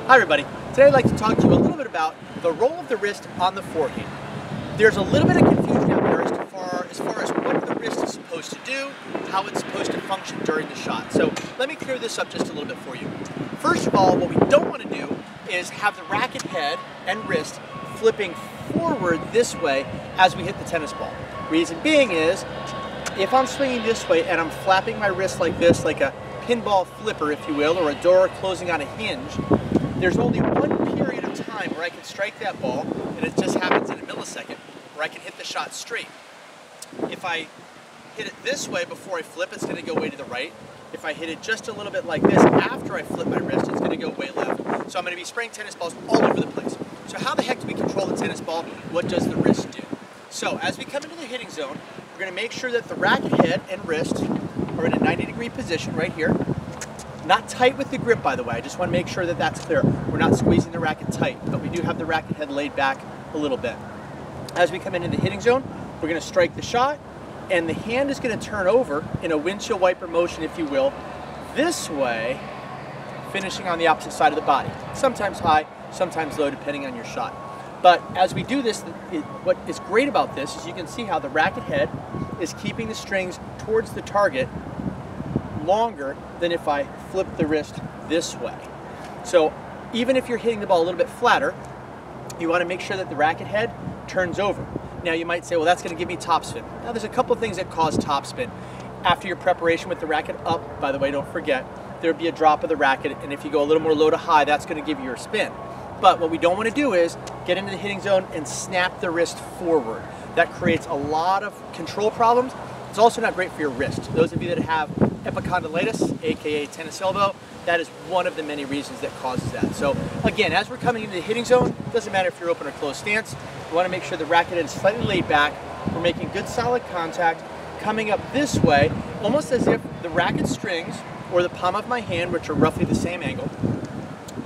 Hi everybody, today I'd like to talk to you a little bit about the role of the wrist on the forehand. There's a little bit of confusion out there as far as what the wrist is supposed to do, how it's supposed to function during the shot. So let me clear this up just a little bit for you. First of all, what we don't want to do is have the racket head and wrist flipping forward this way as we hit the tennis ball. Reason being is, if I'm swinging this way and I'm flapping my wrist like this, like a pinball flipper, if you will, or a door closing on a hinge, there's only one period of time where I can strike that ball, and it just happens in a millisecond, where I can hit the shot straight. If I hit it this way before I flip, it's going to go way to the right. If I hit it just a little bit like this after I flip my wrist, it's going to go way left. So I'm going to be spraying tennis balls all over the place. So how the heck do we control the tennis ball? What does the wrist do? So as we come into the hitting zone, we're going to make sure that the racket head and wrist are in a 90-degree position right here. Not tight with the grip, by the way. I just want to make sure that that's clear. We're not squeezing the racket tight, but we do have the racket head laid back a little bit. As we come into the hitting zone, we're going to strike the shot, and the hand is going to turn over in a windshield wiper motion, if you will, this way, finishing on the opposite side of the body. Sometimes high, sometimes low, depending on your shot. But as we do this, what is great about this is you can see how the racket head is keeping the strings towards the target longer than if I flip the wrist this way. So even if you're hitting the ball a little bit flatter, you want to make sure that the racket head turns over. Now you might say, well, that's going to give me topspin. Now there's a couple of things that cause topspin. After your preparation with the racket up, by the way, don't forget, there'll be a drop of the racket, and if you go a little more low to high, that's going to give you your spin. But what we don't want to do is get into the hitting zone and snap the wrist forward. That creates a lot of control problems. It's also not great for your wrist. Those of you that have epicondylitis, aka tennis elbow, that is one of the many reasons that causes that. So again, as we're coming into the hitting zone, doesn't matter if you're open or closed stance, we want to make sure the racket is slightly laid back. We're making good solid contact, coming up this way, almost as if the racket strings or the palm of my hand, which are roughly the same angle,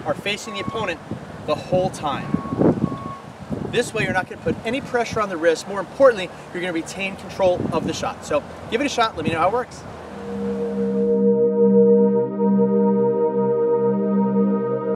are facing the opponent the whole time. This way you're not going to put any pressure on the wrist. More importantly, you're going to retain control of the shot. So give it a shot, let me know how it works.